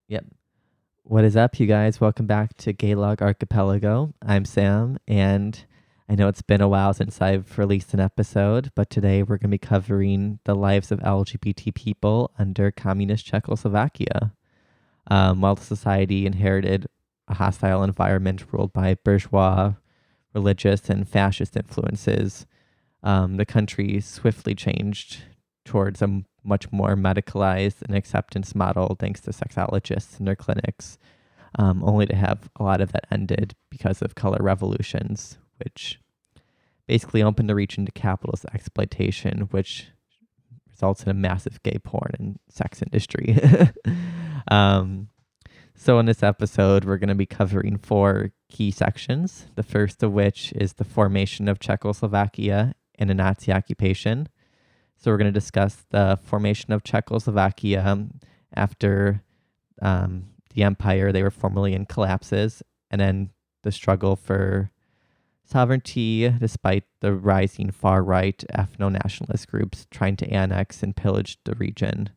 Yep. What is up, you guys? Welcome back to Gaylag Archipelago. I'm Sam, and I know it's been a while since I've released an episode, but today we're going to be covering the lives of LGBT people under communist Czechoslovakia. While the society inherited a hostile environment ruled by bourgeois, religious, and fascist influences, the country swiftly changed towards a much more medicalized and acceptance model thanks to sexologists and their clinics, only to have a lot of that ended because of color revolutions, which basically opened the region to capitalist exploitation, which results in a massive gay porn and sex industry. um, so in this episode, we're going to be covering 4 key sections, the first of which is the formation of Czechoslovakia and the Nazi occupation. So we're going to discuss the formation of Czechoslovakia after the empire they were formerly in collapses, and then the struggle for sovereignty despite the rising far-right ethno-nationalist groups trying to annex and pillage the region,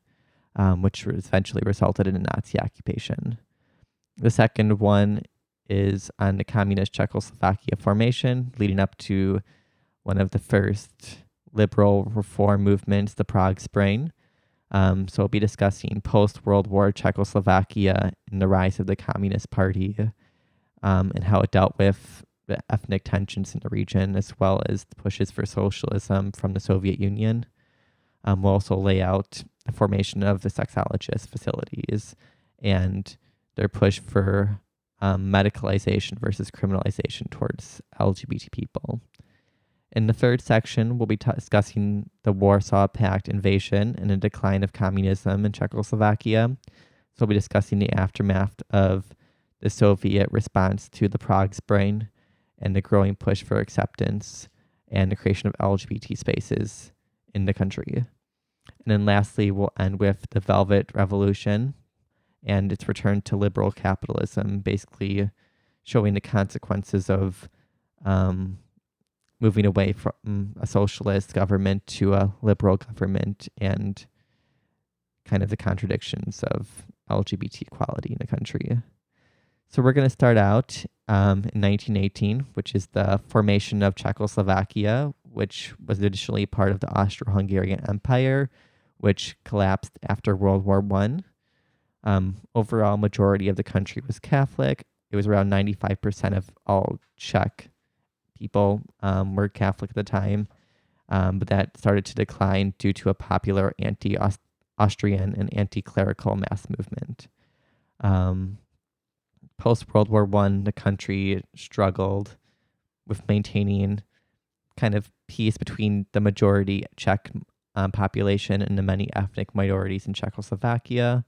which eventually resulted in a Nazi occupation. The second one is on the communist Czechoslovakia formation, leading up to one of the first liberal reform movements, the Prague Spring. So we'll be discussing post-World War Czechoslovakia and the rise of the Communist Party, and how it dealt with the ethnic tensions in the region, as well as the pushes for socialism from the Soviet Union. We'll also lay out the formation of the sexologist facilities and their push for medicalization versus criminalization towards LGBT people. In the third section, we'll be discussing the Warsaw Pact invasion and the decline of communism in Czechoslovakia. So we'll be discussing the aftermath of the Soviet response to the Prague Spring and the growing push for acceptance and the creation of LGBT spaces in the country. And then lastly, we'll end with the Velvet Revolution and its return to liberal capitalism, basically showing the consequences of moving away from a socialist government to a liberal government and kind of the contradictions of LGBT equality in the country. So we're going to start out in 1918, which is the formation of Czechoslovakia, which was initially part of the Austro-Hungarian Empire, which collapsed after World War I. Overall, majority of the country was Catholic. It was around 95% of all Czech people were Catholic at the time, but that started to decline due to a popular anti-Austrian and anti-clerical mass movement. Post-World War I, the country struggled with maintaining kind of peace between the majority Czech population and the many ethnic minorities in Czechoslovakia.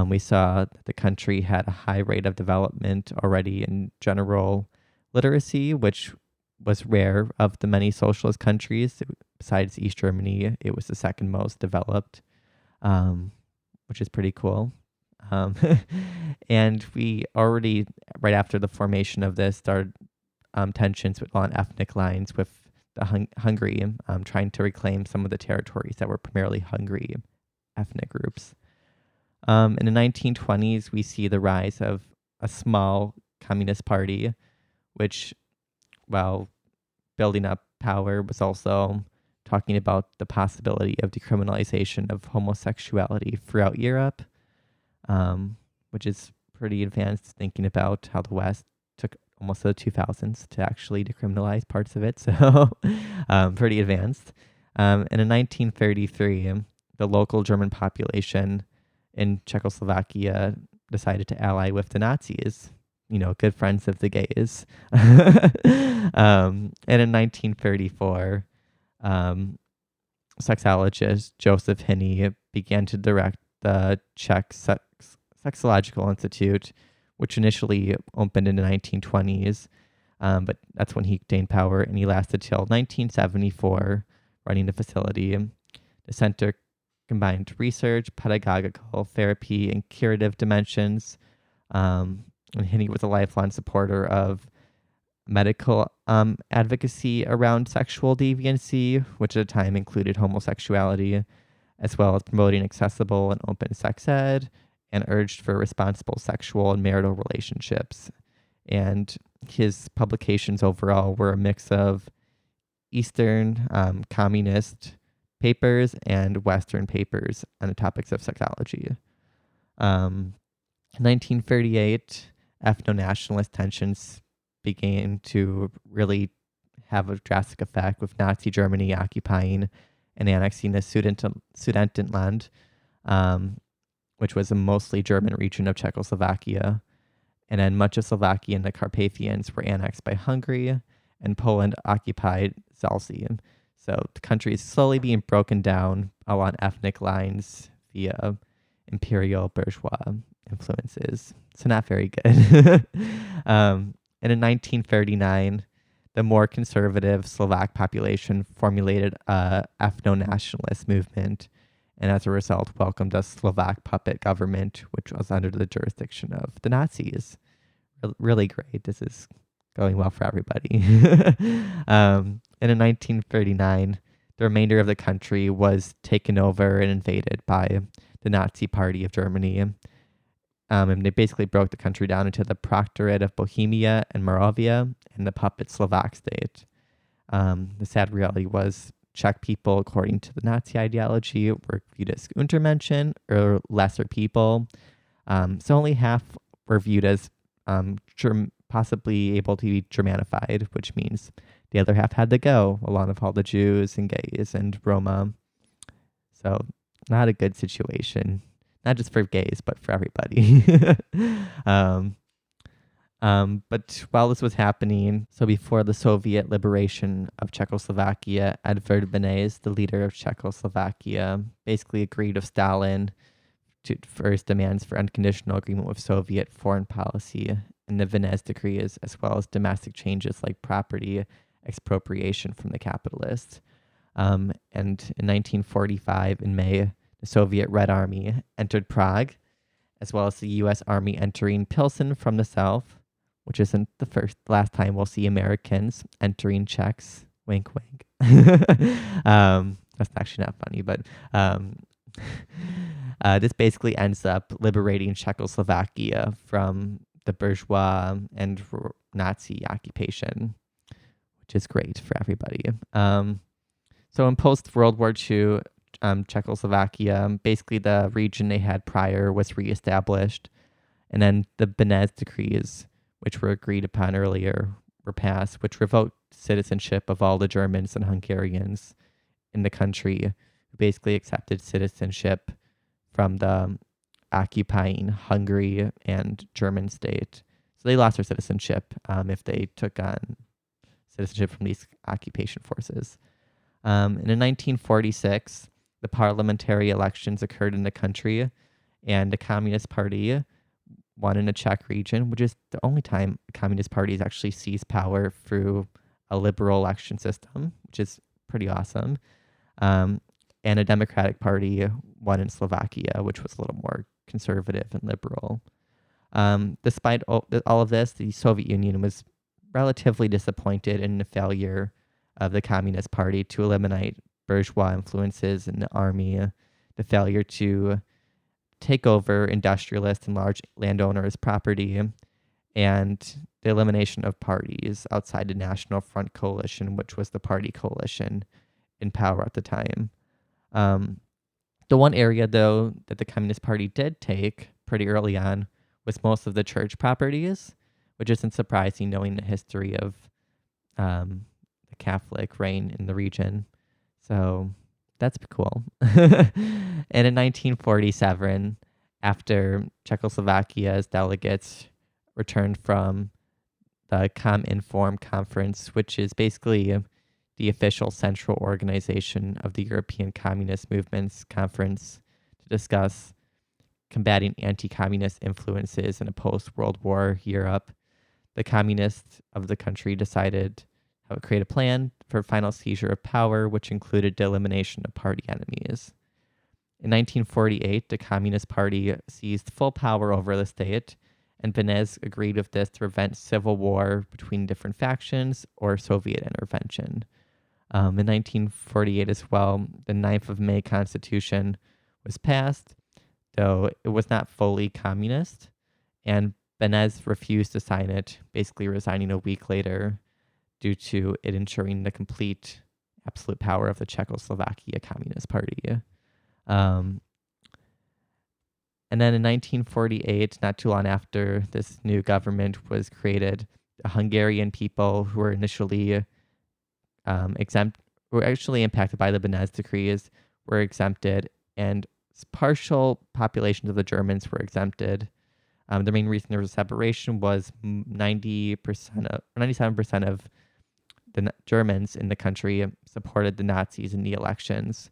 We saw that the country had a high rate of development already in general literacy, which was rare of the many socialist countries. Besides East Germany, it was the second most developed, which is pretty cool. And we already, right after the formation of this, started tensions on ethnic lines with the Hungary, trying to reclaim some of the territories that were primarily Hungary ethnic groups. In the 1920s, we see the rise of a small communist party, which, while building up power, was also talking about the possibility of decriminalization of homosexuality throughout Europe, which is pretty advanced, thinking about how the West took almost the 2000s to actually decriminalize parts of it. So pretty advanced. In 1933, the local German population in Czechoslovakia decided to ally with the Nazis, good friends of the gays. And in 1934, sexologist Joseph Hinney began to direct the Czech Sexological Institute, which initially opened in the 1920s, but that's when he gained power, and he lasted till 1974, running the facility. The center combined research, pedagogical therapy, and curative dimensions. And Hinney was a lifelong supporter of medical advocacy around sexual deviancy, which at the time included homosexuality, as well as promoting accessible and open sex ed and urged for responsible sexual and marital relationships. And his publications overall were a mix of Eastern communist papers and Western papers on the topics of sexology. In 1938, ethno-nationalist tensions began to really have a drastic effect, with Nazi Germany occupying and annexing the Sudetenland, which was a mostly German region of Czechoslovakia. And then much of Slovakia and the Carpathians were annexed by Hungary, and Poland occupied Zaolzie. So the country is slowly being broken down along ethnic lines via imperial bourgeois influences. So not very good. And in 1939, the more conservative Slovak population formulated a ethno-nationalist movement, and as a result welcomed a Slovak puppet government, which was under the jurisdiction of the Nazis. Really great. This is going well for everybody. And in 1939, the remainder of the country was taken over and invaded by the Nazi Party of Germany. And they basically broke the country down into the Proctorate of Bohemia and Moravia and the puppet Slovak state. The sad reality was Czech people, according to the Nazi ideology, were viewed as Untermenschen, or lesser people. So only half were viewed as possibly able to be Germanified, which means the other half had to go, along with all the Jews and gays and Roma. So not a good situation, not just for gays, but for everybody. But while this was happening, so before the Soviet liberation of Czechoslovakia, Edvard Beneš, the leader of Czechoslovakia, basically agreed with Stalin for his demands for unconditional agreement with Soviet foreign policy and the Beneš decrees, as well as domestic changes like property expropriation from the capitalists. And in 1945, in May, the Soviet Red Army entered Prague, as well as the U.S. Army entering Pilsen from the south, which isn't the last time we'll see Americans entering Czechs. Wink, wink. That's actually not funny, but this basically ends up liberating Czechoslovakia from the bourgeois and Nazi occupation, which is great for everybody. So in post-World War II, Czechoslovakia, basically the region they had prior was reestablished, and then the Beneš decrees, which were agreed upon earlier, were passed, which revoked citizenship of all the Germans and Hungarians in the country, who basically accepted citizenship from the occupying Hungary and German state. So they lost their citizenship if they took on citizenship from these occupation forces. And in 1946, the parliamentary elections occurred in the country, and the Communist Party won in the Czech region, which is the only time the Communist Party has actually seized power through a liberal election system, which is pretty awesome. And a Democratic Party won in Slovakia, which was a little more conservative and liberal. Despite all of this, the Soviet Union was relatively disappointed in the failure of the Communist Party to eliminate bourgeois influences in the army, the failure to take over industrialist and large landowners' property, and the elimination of parties outside the National Front coalition, which was the party coalition in power at the time. The one area, though, that the Communist Party did take pretty early on was most of the church properties, which isn't surprising knowing the history of the Catholic reign in the region. So that's cool. And in 1947, after Czechoslovakia's delegates returned from the Cominform Conference, which is basically the official central organization of the European Communist Movement's conference to discuss combating anti-communist influences in a post-World War Europe, the communists of the country decided to create a plan for final seizure of power, which included the elimination of party enemies. In 1948, the Communist Party seized full power over the state, and Beneš agreed with this to prevent civil war between different factions or Soviet intervention. In 1948 as well, the 9th of May Constitution was passed, though it was not fully communist, and Beneš refused to sign it, basically resigning a week later due to it ensuring the complete absolute power of the Czechoslovakia Communist Party. And then in 1948, not too long after this new government was created, the Hungarian people who were initially were actually impacted by the Beneš decrees were exempted, and partial populations of the Germans were exempted. The main reason there was a separation was 97% of the Germans in the country supported the Nazis in the elections.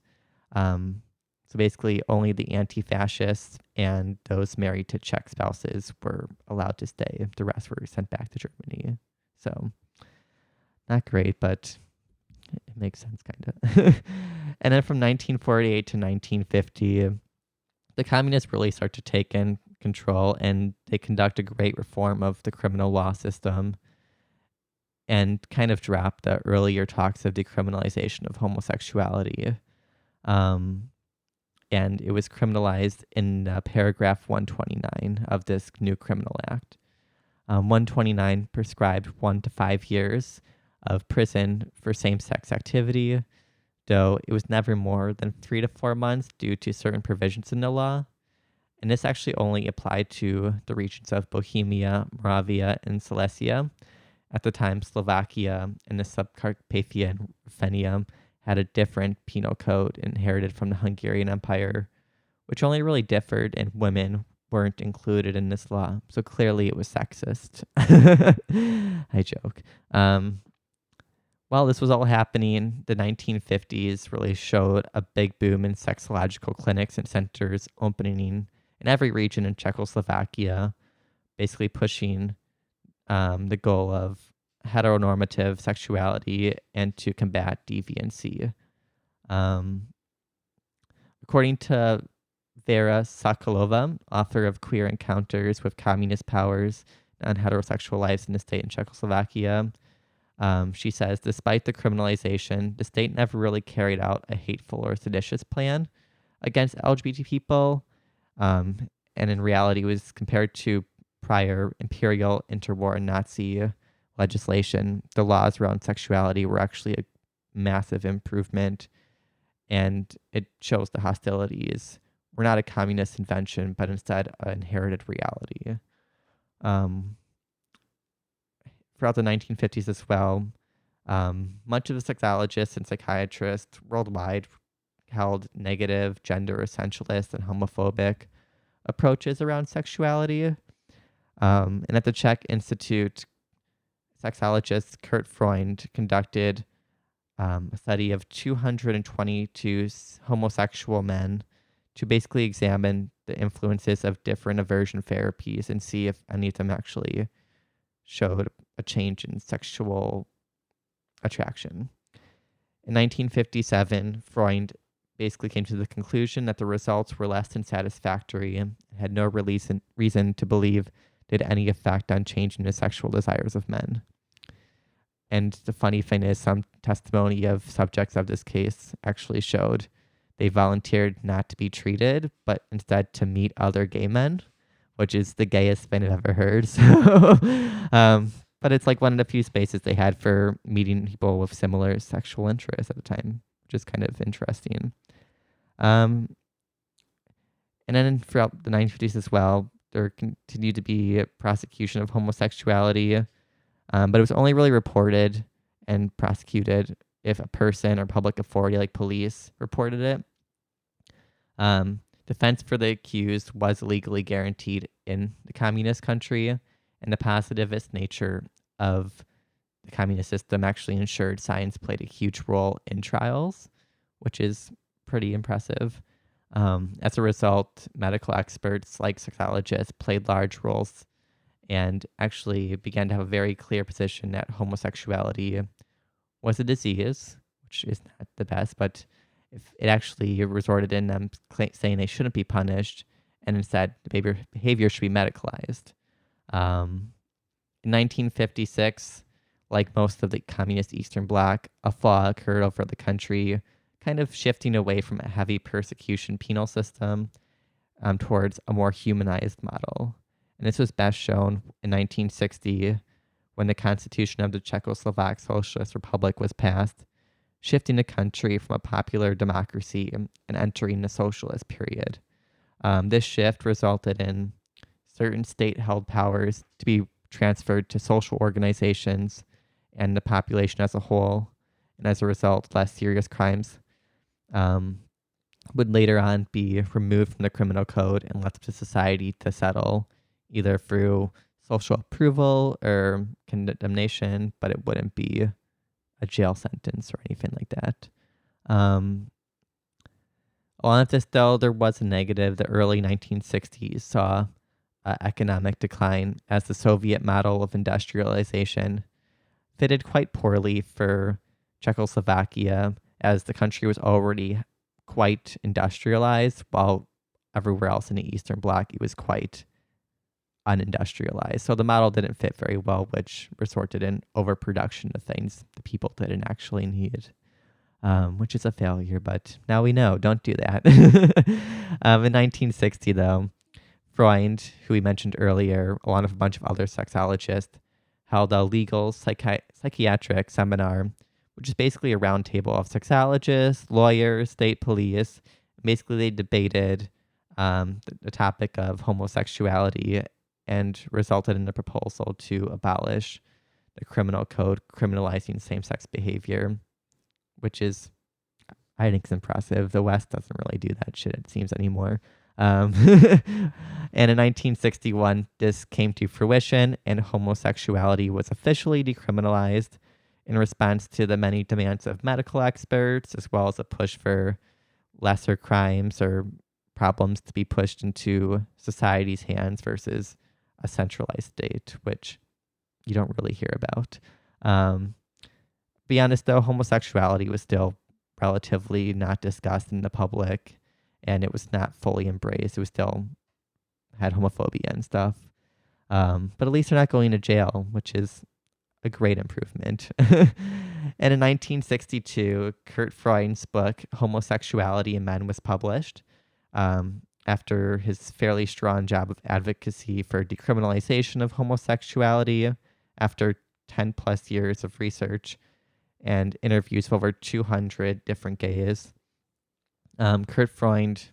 So basically, only the anti-fascists and those married to Czech spouses were allowed to stay. The rest were sent back to Germany. So not great, but it makes sense, kind of. And then from 1948 to 1950, the communists really start to take in control, and they conduct a great reform of the criminal law system and kind of drop the earlier talks of decriminalization of homosexuality. And it was criminalized in paragraph 129 of this new criminal act. 129 prescribed 1 to 5 years of prison for same-sex activity, though it was never more than 3 to 4 months due to certain provisions in the law. And this actually only applied to the regions of Bohemia, Moravia, and Silesia. At the time, Slovakia and the Subcarpathia and Ruthenia had a different penal code inherited from the Hungarian Empire, which only really differed, and women weren't included in this law. So clearly it was sexist. I joke. While this was all happening, the 1950s really showed a big boom in sexological clinics and centers opening in every region in Czechoslovakia, basically pushing the goal of heteronormative sexuality and to combat deviancy. According to Vera Sokolova, author of Queer Encounters with Communist Powers and Heterosexual Lives in the State in Czechoslovakia, she says, despite the criminalization, the state never really carried out a hateful or seditious plan against LGBT people, and in reality was compared to prior imperial, interwar, and Nazi legislation, the laws around sexuality were actually a massive improvement, and it shows the hostilities were not a communist invention, but instead an inherited reality. Throughout the 1950s as well, much of the sexologists and psychiatrists worldwide held negative, gender essentialist, and homophobic approaches around sexuality. And at the Czech Institute, sexologist Kurt Freund conducted a study of 222 homosexual men to basically examine the influences of different aversion therapies and see if any of them actually showed a change in sexual attraction. In 1957, Freund basically came to the conclusion that the results were less than satisfactory and had no reason to believe did any effect on changing the sexual desires of men. And the funny thing is, some testimony of subjects of this case actually showed they volunteered not to be treated, but instead to meet other gay men, which is the gayest thing I've ever heard. So, but it's like one of the few spaces they had for meeting people with similar sexual interests at the time, which is kind of interesting. And then throughout the 1950s as well, there continued to be a prosecution of homosexuality, but it was only really reported and prosecuted if a person or public authority like police reported it. Defense for the accused was legally guaranteed in the communist country, and the positivist nature of the communist system actually ensured science played a huge role in trials, which is pretty impressive. As a result, medical experts like sexologists played large roles and actually began to have a very clear position that homosexuality was a disease, which is not the best, but if it actually resorted in them saying they shouldn't be punished, and instead the behavior should be medicalized. In 1956, like most of the communist Eastern Bloc, a flaw occurred over the country, kind of shifting away from a heavy persecution penal system towards a more humanized model. And this was best shown in 1960 when the Constitution of the Czechoslovak Socialist Republic was passed, shifting the country from a popular democracy and entering the socialist period. This shift resulted in certain state-held powers to be transferred to social organizations and the population as a whole, and as a result, less serious crimes would later on be removed from the criminal code and left to society to settle, either through social approval or condemnation, but it wouldn't be a jail sentence or anything like that. Along with this, though, there was a negative. The early 1960s saw economic decline as the Soviet model of industrialization fitted quite poorly for Czechoslovakia, as the country was already quite industrialized, while everywhere else in the Eastern Bloc it was quite unindustrialized. So the model didn't fit very well, which resulted in overproduction of things the people didn't actually need, which is a failure, but now we know, don't do that. In 1960, though, Freud, who we mentioned earlier, along with a bunch of other sexologists, held a legal psychiatric seminar, which is basically a round table of sexologists, lawyers, state police. Basically, they debated the topic of homosexuality and resulted in a proposal to abolish the criminal code criminalizing same-sex behavior, which is, I think, is impressive. The West doesn't really do that shit, it seems, anymore. And in 1961, this came to fruition, and homosexuality was officially decriminalized in response to the many demands of medical experts, as well as a push for lesser crimes or problems to be pushed into society's hands versus a centralized state, which you don't really hear about. Be honest, though, homosexuality was still relatively not discussed in the public, and it was not fully embraced. It was still had homophobia and stuff. But at least they're not going to jail, which is a great improvement. And in 1962, Kurt Freund's book, Homosexuality in Men, was published after his fairly strong job of advocacy for decriminalization of homosexuality after 10 plus years of research and interviews of over 200 different gays. Kurt Freund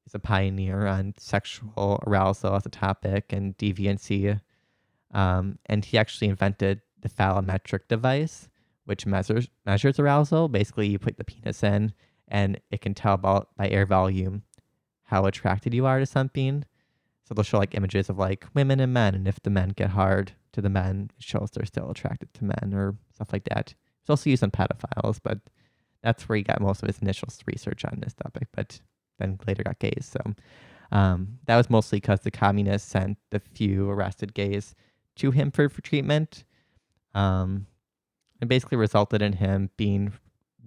is a pioneer on sexual arousal as a topic and deviancy, and he actually invented the phallometric device, which measures arousal. Basically, you put the penis in, and it can tell by air volume how attracted you are to something. So they'll show like images of like women and men, and if the men get hard to the men, it shows they're still attracted to men or stuff like that. It's also used on pedophiles, but that's where he got most of his initial research on this topic, but then later got gays. So that was mostly because the communists sent the few arrested gays to him for treatment. It basically resulted in him being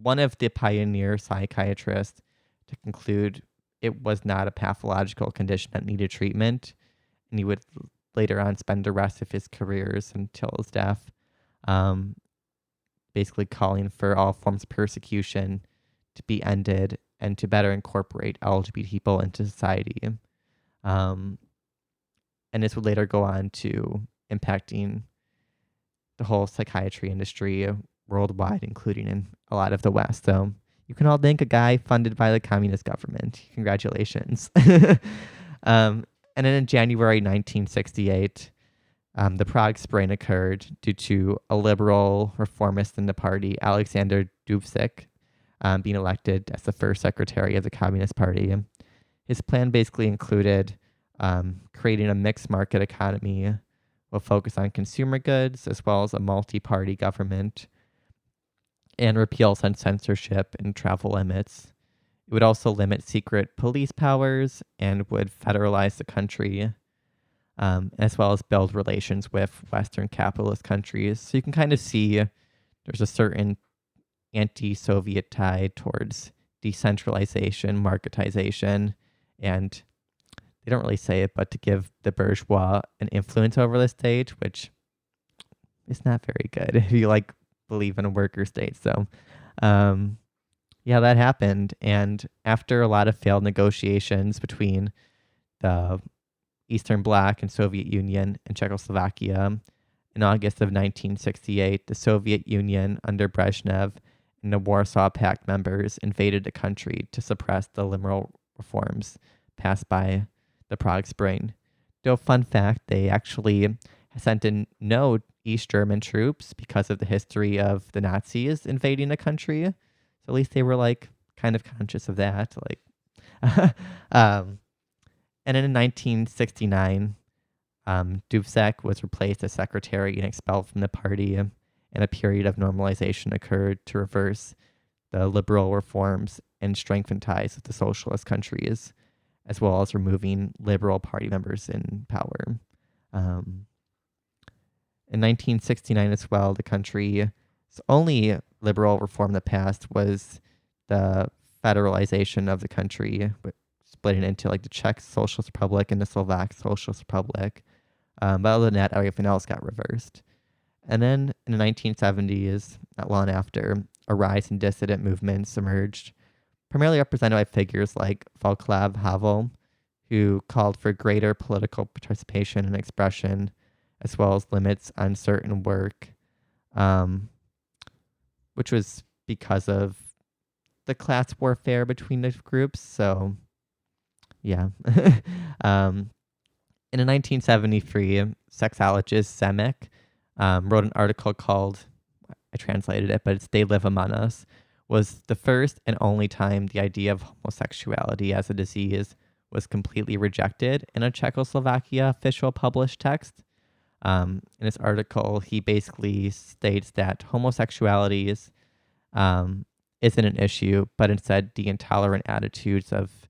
one of the pioneer psychiatrists to conclude it was not a pathological condition that needed treatment. And he would later on spend the rest of his careers until his death basically calling for all forms of persecution to be ended and to better incorporate LGBT people into society. And this would later go on to impacting the whole psychiatry industry worldwide, including in a lot of the West. So you can all thank a guy funded by the communist government. Congratulations. And then in January 1968, the Prague Spring occurred due to a liberal reformist in the party, Alexander Dubček, being elected as the first secretary of the Communist Party. His plan basically included creating a mixed market economy with focus on consumer goods, as well as a multi-party government, and repeals on censorship and travel limits. It would also limit secret police powers and would federalize the country, as well as build relations with Western capitalist countries. So you can kind of see there's a certain anti-Soviet tide towards decentralization, marketization, and they don't really say it, but to give the bourgeois an influence over the state, which is not very good if you believe in a worker state. So, yeah, that happened. And after a lot of failed negotiations between the Eastern Bloc and Soviet Union and Czechoslovakia. In August of 1968, the Soviet Union under Brezhnev and the Warsaw Pact members invaded the country to suppress the liberal reforms passed by the Prague Spring. Though, fun fact, they actually sent in no East German troops because of the history of the Nazis invading the country. So at least they were like kind of conscious of that. And in 1969, Dubček was replaced as secretary and expelled from the party, and a period of normalization occurred to reverse the liberal reforms and strengthen ties with the socialist countries, as well as removing liberal party members in power. In 1969 as well, the country's only liberal reform that passed was the federalization of the country, splitting into like the Czech Socialist Republic and the Slovak Socialist Republic. But other than that, everything else got reversed. And then in the 1970s, not long after, a rise in dissident movements emerged, primarily represented by figures like Václav Havel, who called for greater political participation and expression, as well as limits on certain work, which was because of the class warfare between the groups. So, yeah. In 1973, sexologist Zemek wrote an article called, I translated it, but it's They Live Among Us, was the first and only time the idea of homosexuality as a disease was completely rejected in a Czechoslovakia official published text. In this article, he basically states that homosexuality isn't an issue, but instead the intolerant attitudes of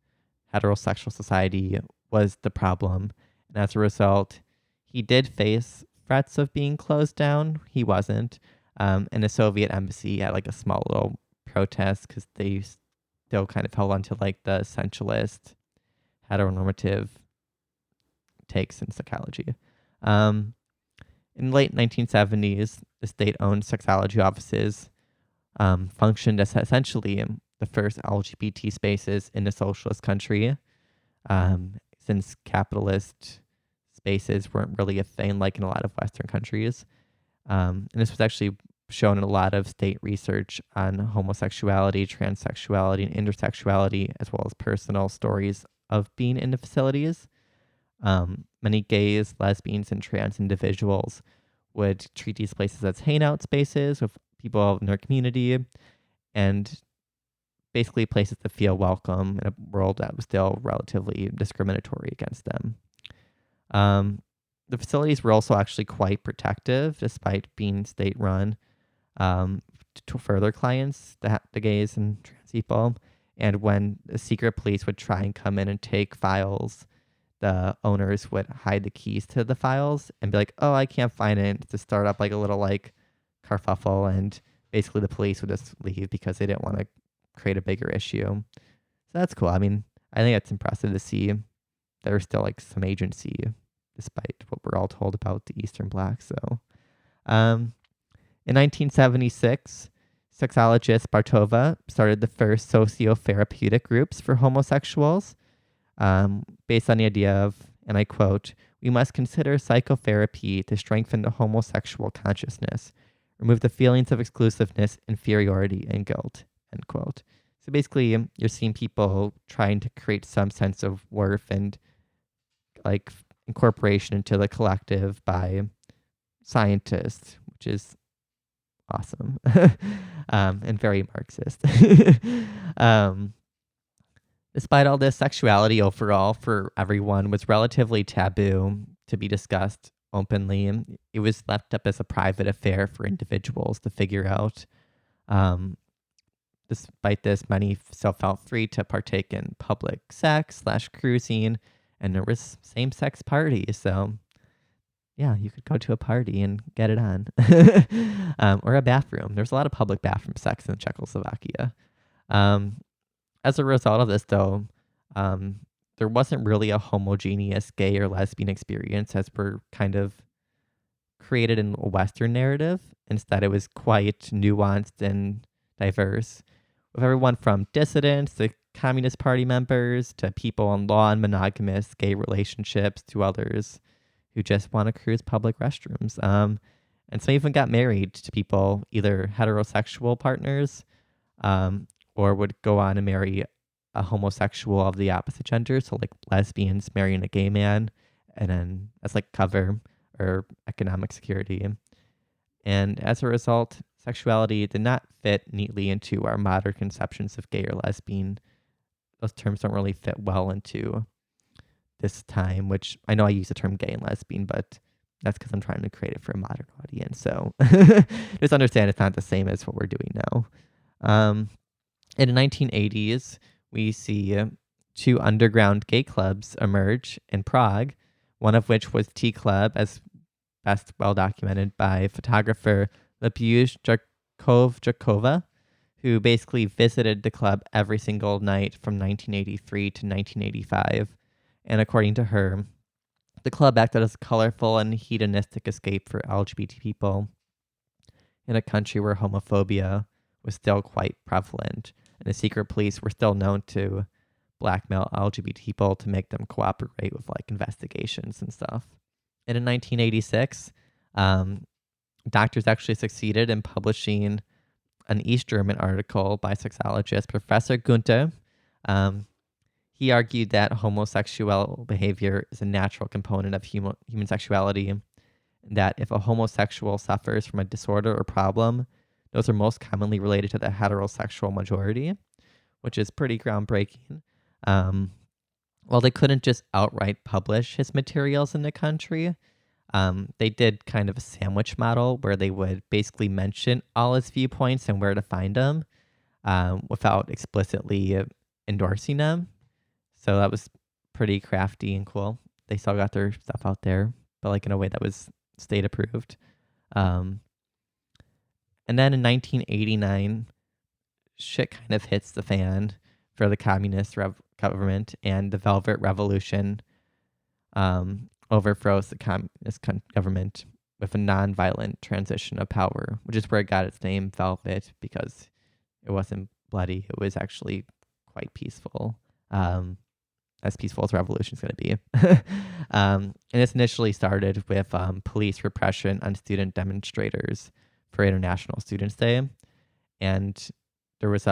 heterosexual society was the problem. And as a result, he did face threats of being closed down. He wasn't. And the Soviet embassy had like a small little protest because they still kind of held on to like the essentialist, heteronormative takes in psychology. In the late 1970s, the state-owned sexology offices functioned as essentially the first LGBT spaces in the socialist country, since capitalist spaces weren't really a thing like in a lot of Western countries. And this was actually shown in a lot of state research on homosexuality, transsexuality, and intersexuality, as well as personal stories of being in the facilities. Many gays, lesbians, and trans individuals would treat these places as hangout spaces with people in their community, and basically places to feel welcome in a world that was still relatively discriminatory against them. The facilities were also actually quite protective, despite being state-run, to further clients, the gays and trans people. And when the secret police would try and come in and take files, the owners would hide the keys to the files and be like, oh, I can't find it, to start up like a little like kerfuffle, and basically the police would just leave because they didn't want to create a bigger issue. So that's cool. I mean, I think it's impressive to see there's still like some agency despite what we're all told about the Eastern Bloc. So in 1976, sexologist Bartova started the first socio-therapeutic groups for homosexuals, based on the idea of, and I quote, "We must consider psychotherapy to strengthen the homosexual consciousness, remove the feelings of exclusiveness, inferiority, and guilt," end quote. So basically, you're seeing people trying to create some sense of worth and like incorporation into the collective by scientists, which is awesome and very Marxist. Despite all this, sexuality overall for everyone was relatively taboo to be discussed openly. It was left up as a private affair for individuals to figure out. Despite this, many still felt free to partake in public sex / cruising, and there was same-sex parties. So, yeah, you could go to a party and get it on, or a bathroom. There's a lot of public bathroom sex in Czechoslovakia. As a result of this, though, there wasn't really a homogeneous gay or lesbian experience as we're kind of created in a Western narrative. Instead, it was quite nuanced and diverse, with everyone from dissidents to Communist Party members to people in law and monogamous gay relationships to others who just want to cruise public restrooms. And some even got married to people, either heterosexual partners or would go on and marry a homosexual of the opposite gender. So like lesbians marrying a gay man and then as like cover or economic security. And as a result, sexuality did not fit neatly into our modern conceptions of gay or lesbian. Those terms don't really fit well into this time, which I know I use the term gay and lesbian, but that's because I'm trying to create it for a modern audience. So just understand it's not the same as what we're doing now. In the 1980s, we see two underground gay clubs emerge in Prague, one of which was T Club, as best well documented by photographer Lyuboš Jakova, who basically visited the club every single night from 1983 to 1985. And according to her, the club acted as a colorful and hedonistic escape for LGBT people in a country where homophobia was still quite prevalent, and the secret police were still known to blackmail LGBT people to make them cooperate with like investigations and stuff. And in 1986, doctors actually succeeded in publishing an East German article by sexologist Professor Gunther. He argued that homosexual behavior is a natural component of human sexuality, and that if a homosexual suffers from a disorder or problem, those are most commonly related to the heterosexual majority, which is pretty groundbreaking. While they couldn't just outright publish his materials in the country, they did kind of a sandwich model where they would basically mention all his viewpoints and where to find them without explicitly endorsing them. So that was pretty crafty and cool. They still got their stuff out there, but like in a way that was state approved. And then in 1989, shit kind of hits the fan for the communist government, and the Velvet Revolution overthrows the communist government with a non-violent transition of power, which is where it got its name, Velvet, because it wasn't bloody. It was actually quite peaceful, as peaceful as revolution is going to be. And this initially started with police repression on student demonstrators for International Students' Day. And there was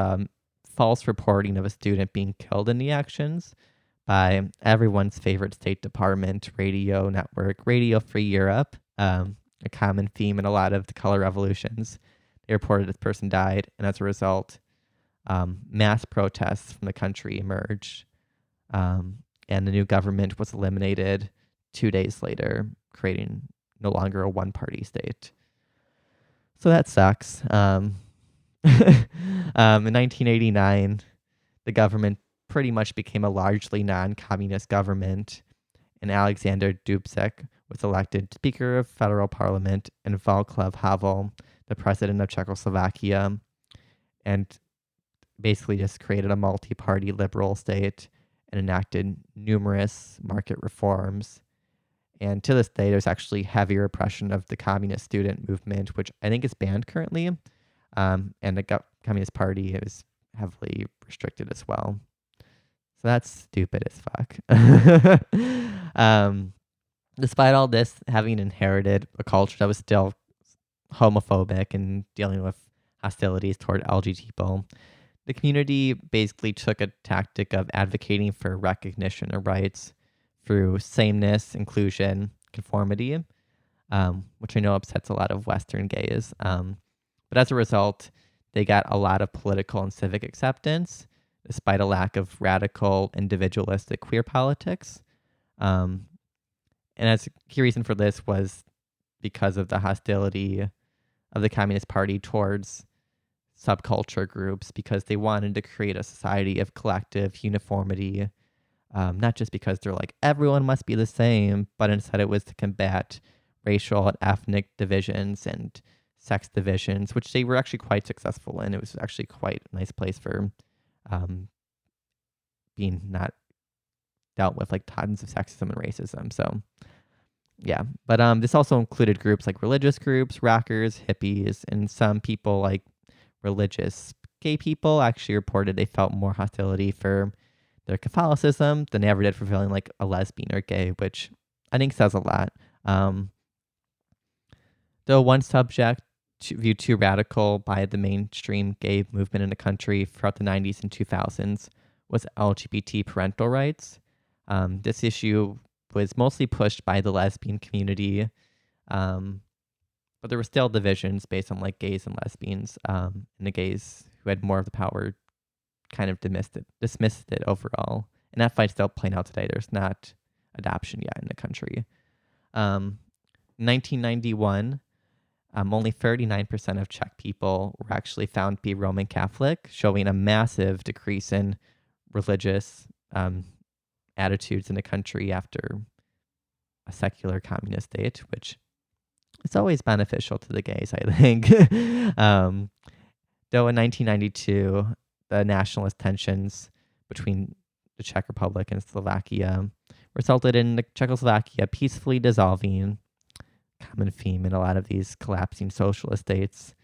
false reporting of a student being killed in the actions by everyone's favorite State Department radio network, Radio Free Europe, a common theme in a lot of the color revolutions. They reported this person died, and as a result, mass protests from the country emerged, and the new government was eliminated 2 days later, creating no longer a one-party state. So that sucks. In 1989, the government pretty much became a largely non-communist government, and Alexander Dubček was elected Speaker of Federal Parliament, and Václav Havel, the President of Czechoslovakia, and basically just created a multi-party liberal state and enacted numerous market reforms. And to this day, there's actually heavy repression of the communist student movement, which I think is banned currently. And the Communist Party is heavily restricted as well. So that's stupid as fuck. Despite all this, having inherited a culture that was still homophobic and dealing with hostilities toward LGBT people, the community basically took a tactic of advocating for recognition of rights through sameness, inclusion, conformity, which I know upsets a lot of Western gays. But as a result, they got a lot of political and civic acceptance, despite a lack of radical, individualistic queer politics. And as a key reason for this was because of the hostility of the Communist Party towards subculture groups, because they wanted to create a society of collective uniformity, not just because they're like, everyone must be the same, but instead it was to combat racial and ethnic divisions and sex divisions, which they were actually quite successful in. It was actually quite a nice place for being not dealt with like tons of sexism and racism. So yeah, but this also included groups like religious groups, rockers, hippies, and some people like religious gay people actually reported they felt more hostility for their Catholicism than they ever did for feeling like a lesbian or gay, which I think says a lot. Though one subject viewed too radical by the mainstream gay movement in the country throughout the 90s and 2000s was LGBT parental rights. This issue was mostly pushed by the lesbian community, but there were still divisions based on like gays and lesbians, and the gays who had more of the power kind of dismissed it overall. And that fight's still playing out today. There's not adoption yet in the country. 1991, only 39% of Czech people were actually found to be Roman Catholic, showing a massive decrease in religious attitudes in the country after a secular communist state, which is always beneficial to the gays, I think. Though in 1992, the nationalist tensions between the Czech Republic and Slovakia resulted in the Czechoslovakia peacefully dissolving, common theme in a lot of these collapsing socialist states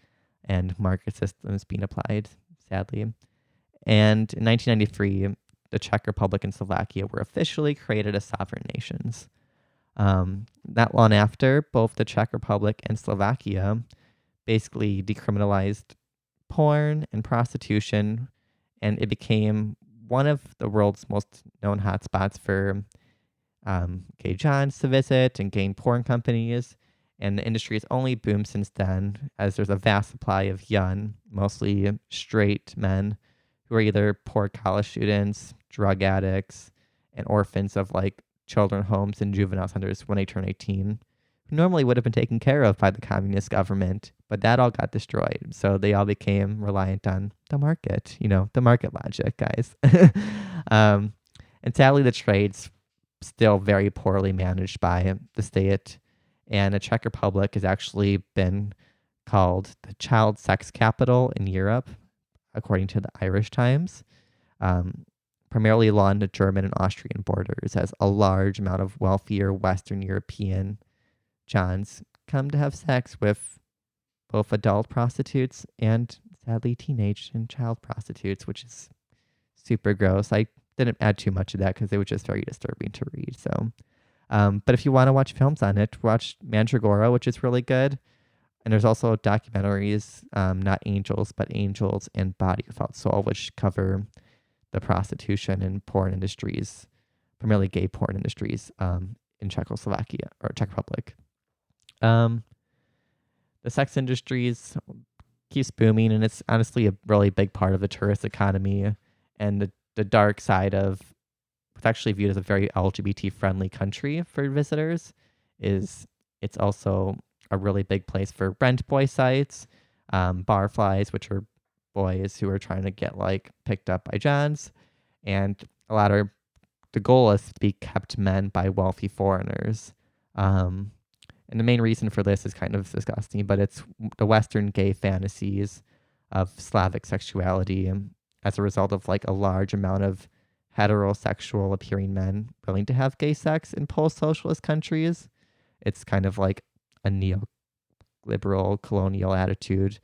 and market systems being applied, sadly. And in 1993, the Czech Republic and Slovakia were officially created as sovereign nations. Not long after, both the Czech Republic and Slovakia basically decriminalized porn and prostitution, and it became one of the world's most known hotspots for gay johns to visit and gay porn companies. And the industry has only boomed since then, as there's a vast supply of young, mostly straight men who are either poor college students, drug addicts, and orphans of like children homes and juvenile centers when they turn 18, who normally would have been taken care of by the communist government, but that all got destroyed. So they all became reliant on the market, the market logic, guys. And sadly, the trade's still very poorly managed by the state. And the Czech Republic has actually been called the child sex capital in Europe, according to the Irish Times. Primarily along the German and Austrian borders, as a large amount of wealthier Western European johns come to have sex with both adult prostitutes and, sadly, teenage and child prostitutes, which is super gross. I didn't add too much of that because it was just very disturbing to read. So, but if you want to watch films on it, watch Mandragora, which is really good. And there's also documentaries, not Angels, but Angels and Body Without Soul, which cover the prostitution and porn industries, primarily gay porn industries, in Czechoslovakia or Czech Republic. The sex industries keeps booming, and it's honestly a really big part of the tourist economy. And the dark side of what's actually viewed as a very LGBT friendly country for visitors is it's also a really big place for rent boy sites, barflies, which are boys who are trying to get like picked up by johns, and the goal is to be kept men by wealthy foreigners. And the main reason for this is kind of disgusting, but it's the Western gay fantasies of Slavic sexuality, as a result of like a large amount of heterosexual appearing men willing to have gay sex in post-socialist countries. It's kind of like a neoliberal colonial attitude,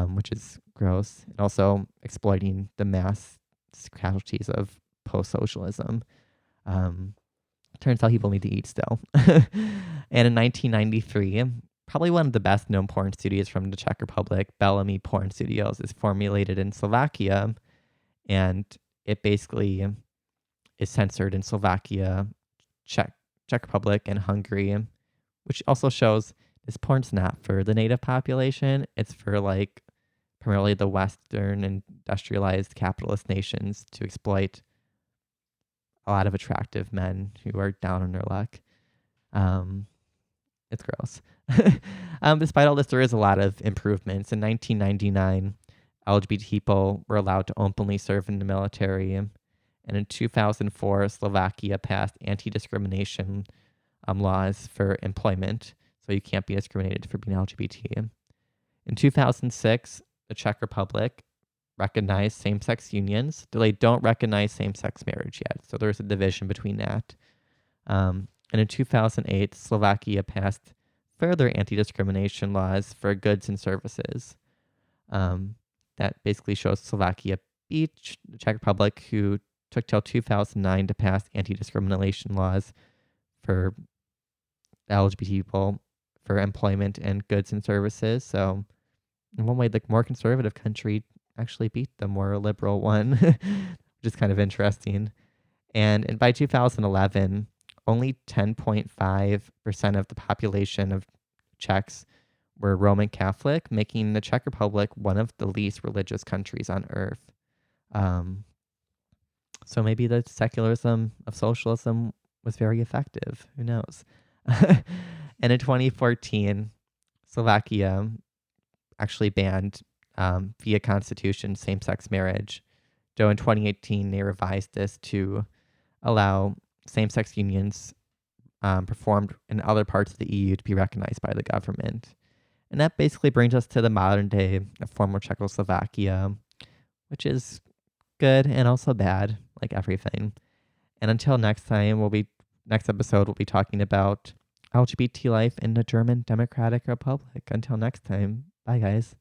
which is gross, and also exploiting the mass casualties of post-socialism. Turns out people need to eat still. And in 1993, probably one of the best known porn studios from the Czech Republic, Bellamy Porn Studios, is formulated in Slovakia, and it basically is censored in Slovakia, Czech Republic, and Hungary, which also shows this porn's not for the native population. It's for like primarily the Western industrialized capitalist nations to exploit a lot of attractive men who are down on their luck. It's gross. Despite all this, there is a lot of improvements. In 1999, LGBT people were allowed to openly serve in the military. And in 2004, Slovakia passed anti-discrimination laws for employment. So you can't be discriminated for being LGBT. In 2006, the Czech Republic recognized same-sex unions. They don't recognize same-sex marriage yet. So there's a division between that. And in 2008, Slovakia passed further anti-discrimination laws for goods and services. that basically shows Slovakia beat the Czech Republic, who took till 2009 to pass anti-discrimination laws for LGBT people for employment and goods and services. So in one way, the more conservative country actually beat the more liberal one, which is kind of interesting. And by 2011, only 10.5% of the population of Czechs were Roman Catholic, making the Czech Republic one of the least religious countries on earth. So maybe the secularism of socialism was very effective. Who knows? And in 2014, Slovakia actually banned via constitution same-sex marriage, though in 2018 they revised this to allow same-sex unions performed in other parts of the EU to be recognized by the government. And that basically brings us to the modern day of former Czechoslovakia, which is good and also bad, like everything. And until next time, next episode we'll be talking about LGBT life in the German Democratic Republic. Until next time, bye guys.